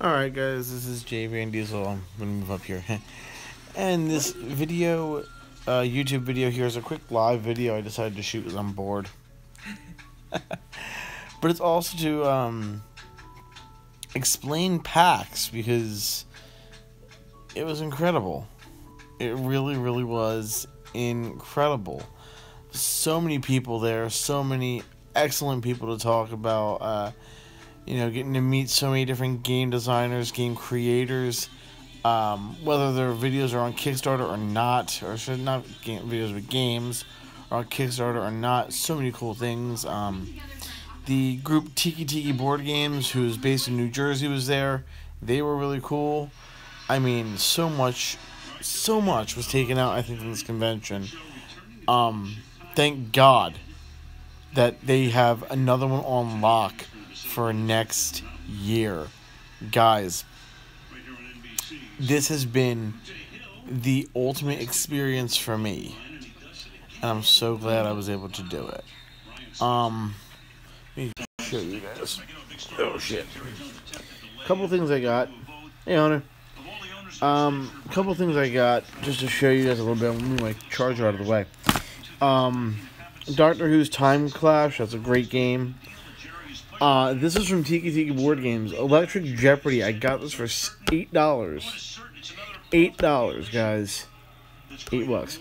Alright guys, this is J Van Diesel. I'm gonna move up here. And this video, YouTube video here is a quick live video I decided to shoot because I'm bored. But it's also to explain PAX because it was incredible. It really, really was incredible. So many people there, so many excellent people to talk about. You know, getting to meet so many different game designers, game creators, whether their videos are on Kickstarter or not, or should not videos but games are on Kickstarter or not. So many cool things. The group Tiki Board Games, who's based in New Jersey, was there. They were really cool. I mean, so much was taken out, I think, from this convention. Thank God that they have another one on lock for next year. Guys, this has been the ultimate experience for me, and I'm so glad I was able to do it. Let me show you guys. Oh shit. Couple things I got. Hey Hunter. Couple things I got just to show you guys a little bit. I'm gonna move my charger out of the way. Doctor Who's Time Clash, that's a great game. This is from Tiki Board Games. Electric Jeopardy. I got this for $8. $8, guys. $8.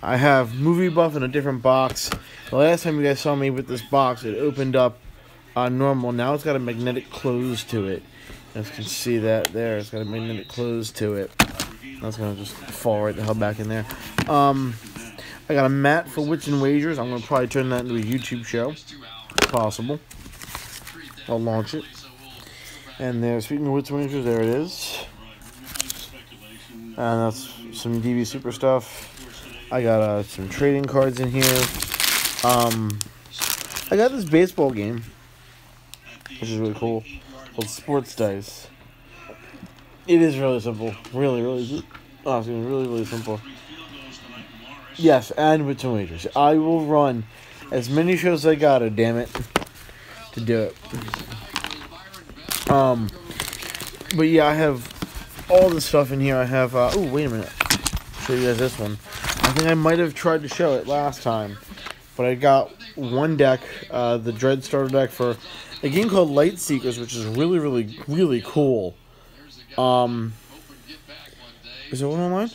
I have Movie Buff in a different box. The last time you guys saw me with this box, it opened up normal. Now it's got a magnetic close to it. As you can see that there, it's got a magnetic close to it. That's gonna just fall right the hell back in there. I got a mat for Wits and Wagers. I'm going to probably turn that into a YouTube show. If possible. I'll launch it. And there, speaking of Wits and Wagers, there it is. And that's some DV Super stuff. I got some trading cards in here. I got this baseball game, which is really cool, called Sports Dice. It is really simple. Really simple. Yes, and Wits and Wagers. I will run as many shows as I gotta, damn it, to do it. But yeah, I have all this stuff in here. I have, oh, wait a minute. I'll show you guys this one. I think I might have tried to show it last time. But I got one deck, the Dread Starter deck for a game called Light Seekers, which is really cool. Is there one online?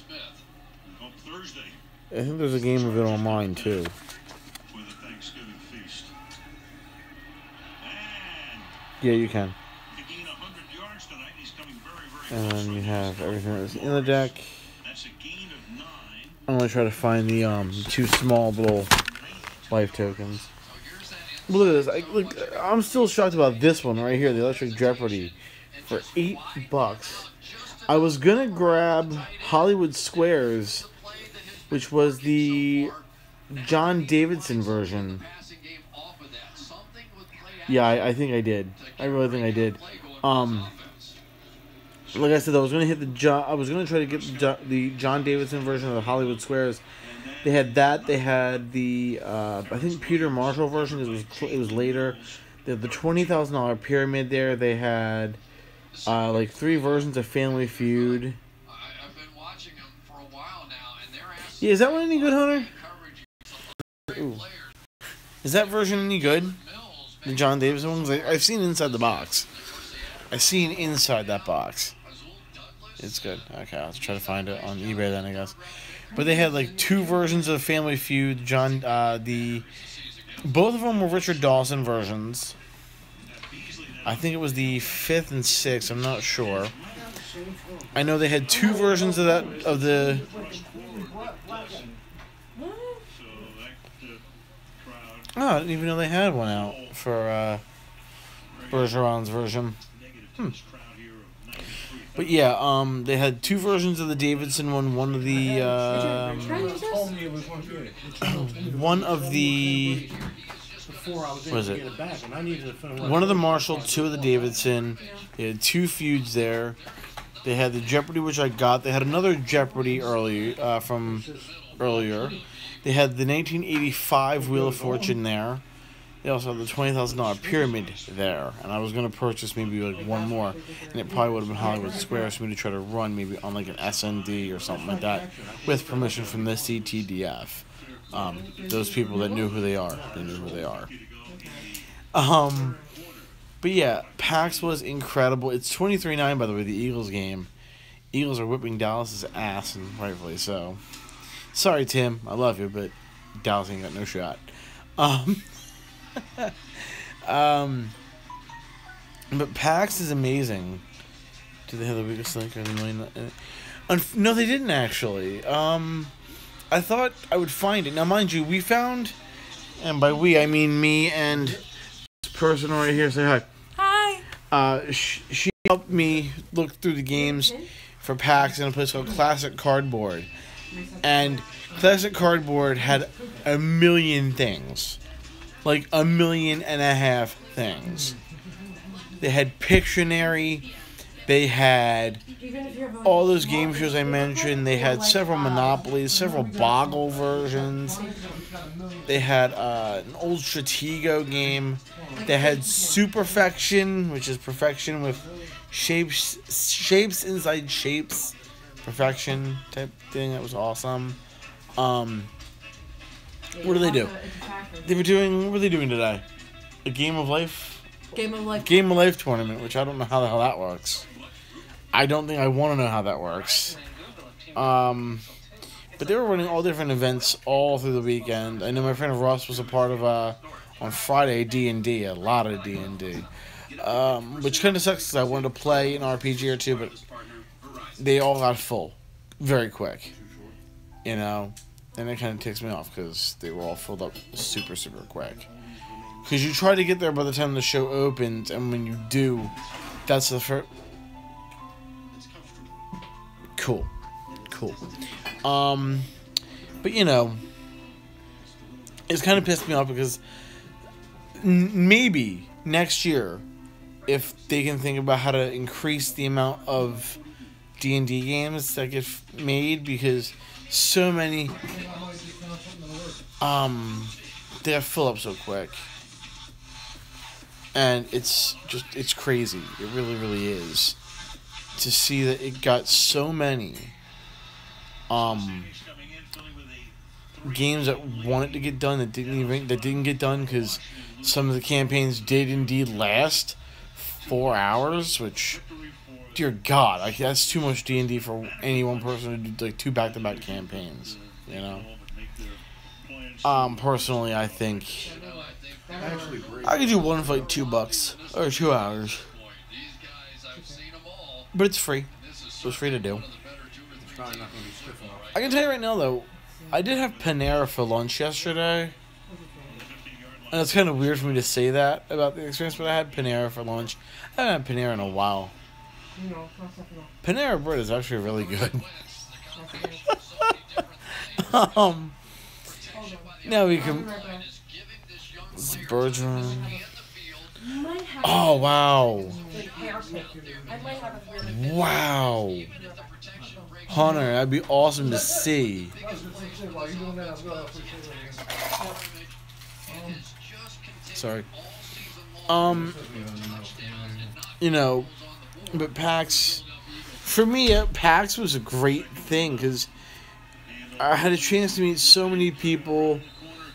I think there's a game of it online too. Yeah, you can. And then you have everything that's in the deck. I'm gonna try to find the two small little life tokens. Look at this. I'm still shocked about this one right here, the Electric Jeopardy, for $8. I was gonna grab Hollywood Squares, which was the John Davidson version. Yeah, I think I did. I really think I did. Like I said, I was gonna hit I was gonna try to get the John Davidson version of the Hollywood Squares. They had that. They had the I think Peter Marshall version. It was later. They had the $20,000 Pyramid there. They had like 3 versions of Family Feud. Yeah, is that one any good, Hunter? Ooh. Is that version any good? The John Davidson ones? I've seen inside the box. I've seen inside that box. It's good. Okay, I'll try to find it on eBay then, I guess. But they had like 2 versions of Family Feud. Both of them were Richard Dawson versions. I think it was the 5th and 6th. I'm not sure. I know they had 2 versions of the. Oh, I didn't even know they had one out for Bergeron's version. But yeah, they had 2 versions of the Davidson one. One of the what is it? One of the Marshall, 2 of the Davidson. They had 2 feuds there. They had the Jeopardy, which I got. They had another Jeopardy from earlier. They had the 1985 Wheel of Fortune there. They also have the $20,000 pyramid there, and I was gonna purchase maybe like one more, and it probably would have been Hollywood Squares for me to try to run maybe on like an SND or something like that, with permission from the CTDF. Those people that knew who they are, they knew who they are. But yeah, PAX was incredible. It's 23-9, by the way, the Eagles game. Eagles are whipping Dallas's ass, and rightfully so. Sorry, Tim, I love you, but Dallas ain't got no shot. But PAX is amazing. Do they have the biggest link or the million? No, they didn't actually. I thought I would find it. Now, mind you, we found, and by we I mean me and this person right here. Say hi. Hi. She helped me look through the games for PAX in a place called Classic Cardboard, and Classic Cardboard had a million things. Like 1.5 million things. They had Pictionary. They had all those game shows I mentioned. They had several Monopolies, several Boggle versions. They had an old Stratego game. They had Superfection, which is perfection with shapes inside shapes. Perfection type thing. That was awesome. What do they do? What were they doing today? A Game of Life? Game of Life tournament, which I don't know how the hell that works. I don't think I want to know how that works. But they were running all different events all through the weekend. I know my friend Ross was a part of, on Friday, D&D, a lot of D&D. Which kind of sucks because I wanted to play an RPG or two, but they all got full very quick. You know? And it kind of ticks me off because they were all filled up super, super quick. Because you try to get there by the time the show opens, and when you do, that's the first... Cool. But, you know, it's kind of pissed me off because maybe next year, if they can think about how to increase the amount of D&D games that get made, because so many, they have fill up so quick. And it's crazy. It really, really is. To see that it got so many games that wanted to get done that didn't get done because some of the campaigns did indeed last 4 hours, which, dear God, like, that's too much D&D for any one person to do like 2 back-to-back campaigns, you know? Personally, I think I could do one for like $2 or 2 hours. But it's free. So it's free to do. I can tell you right now, though, I did have Panera for lunch yesterday. And it's kind of weird for me to say that about the experience, but I had Panera for lunch. I haven't had Panera in a while. Panera bread is actually really good. Now we can... Birds run. Oh, wow. Wow. Hunter, that'd be awesome to see. Sorry. You know, but PAX, for me, PAX was a great thing because I had a chance to meet so many people,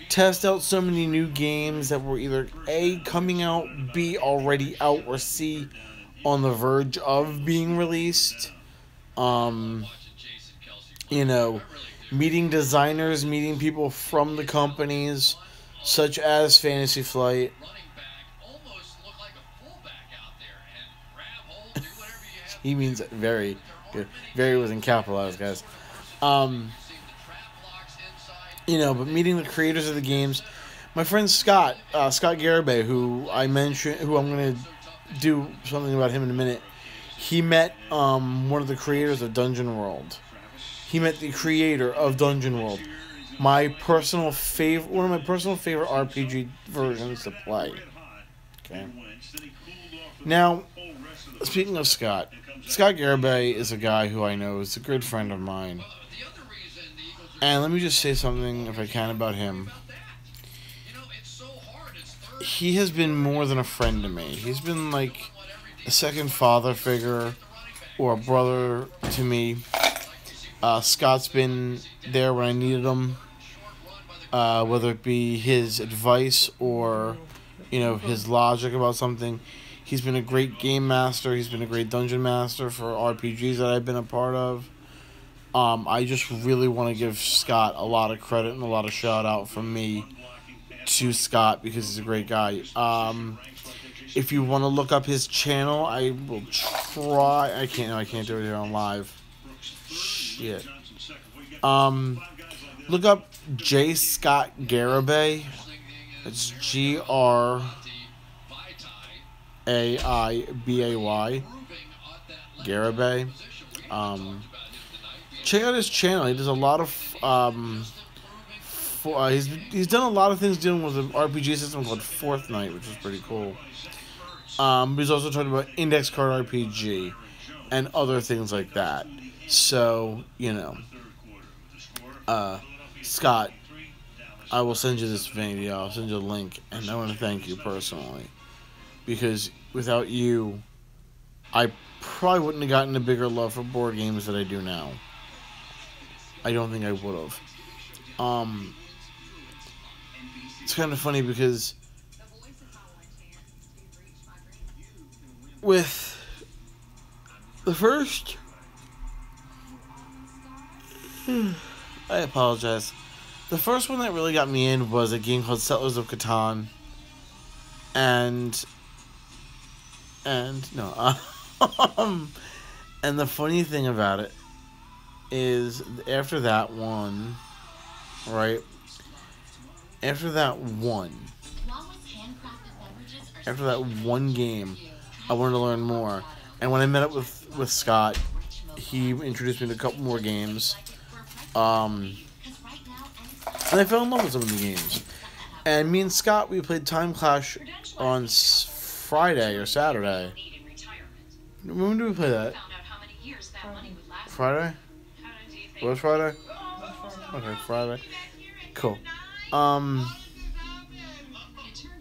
test out so many new games that were either A, coming out, B, already out, or C, on the verge of being released. You know, meeting designers, meeting people from the companies, such as Fantasy Flight. He means very good. Very wasn't capitalized, guys. You know, but meeting the creators of the games. My friend Scott Garibay, who I mentioned, who I'm going to do something about him in a minute. He met one of the creators of Dungeon World. He met the creator of Dungeon World. One of my personal favorite RPG versions to play. Okay. Now, speaking of Scott Garibay is a guy who I know is a good friend of mine. And let me just say something, if I can, about him. he has been more than a friend to me. He's been like a second father figure or a brother to me. Scott's been there when I needed him, whether it be his advice or, his logic about something. He's been a great game master. He's been a great dungeon master for RPGs that I've been a part of. I just really want to give Scott a lot of credit and a lot of shout out from me to Scott because he's a great guy. If you want to look up his channel, I will try. I can't do it here on live. Shit. Look up J. Scott Garibay. It's Graibay. Garibay. Check out his channel. He does a lot of he's done a lot of things dealing with an RPG system called Fortnite, which is pretty cool. But he's also talking about Index Card RPG and other things like that. So, Scott, I will send you this video. I'll send you a link, and I want to thank you personally. Because without you, I probably wouldn't have gotten a bigger love for board games that I do now. I don't think I would have. It's kind of funny because with the first... I apologize. The first one that really got me in was a game called Settlers of Catan. And the funny thing about it is after that one, right? After that one game, I wanted to learn more. And when I met up with Scott, he introduced me to a couple more games. And I fell in love with some of the games. And me and Scott, we played Time Clash on Friday or Saturday. When did we play that? Friday? Was Friday? Okay, Friday. Cool. It turned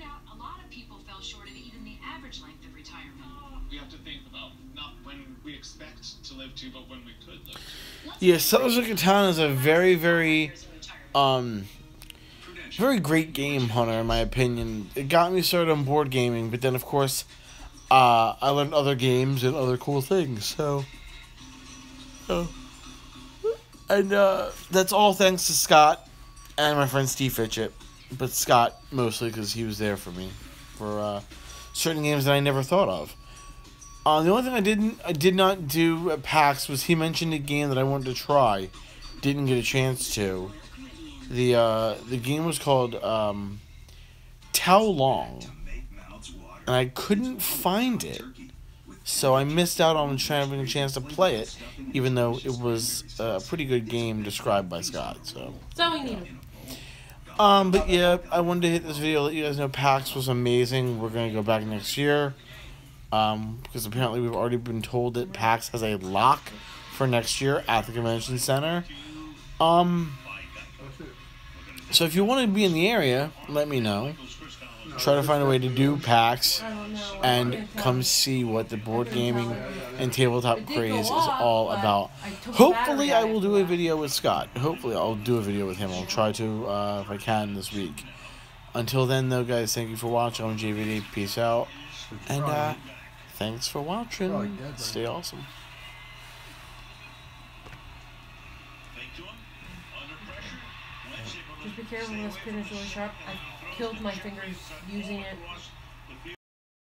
out a lot of people fell short of even the average length of retirement. We have to think about not when we expect to live to, but when we could live to. Yeah, Settlers of Catan is a very, very, very great game, Hunter, in my opinion. It got me started on board gaming, but then, of course, I learned other games and other cool things, so... And that's all thanks to Scott and my friend Steve Fitchett, but Scott mostly because he was there for me for certain games that I never thought of. The only thing I did not do at PAX was he mentioned a game that I wanted to try, didn't get a chance to. The game was called Tao Long, and I couldn't find it. So I missed out on having a chance to play it, even though it was a pretty good game described by Scott. So we need him. But yeah, I wanted to hit this video, let you guys know PAX was amazing. We're gonna go back next year, because apparently we've already been told that PAX has a lock for next year at the convention center. So if you want to be in the area, let me know. Try to find a way to do PAX and come see what the board gaming and tabletop craze is all about. Hopefully I will do a video with Scott. Hopefully I'll do a video with him. I'll try to if I can this week. Until then though, guys, thank you for watching. I'm JVD. Peace out. And thanks for watching. Stay awesome. Just be careful when this pin is really sharp. I killed my fingers using it.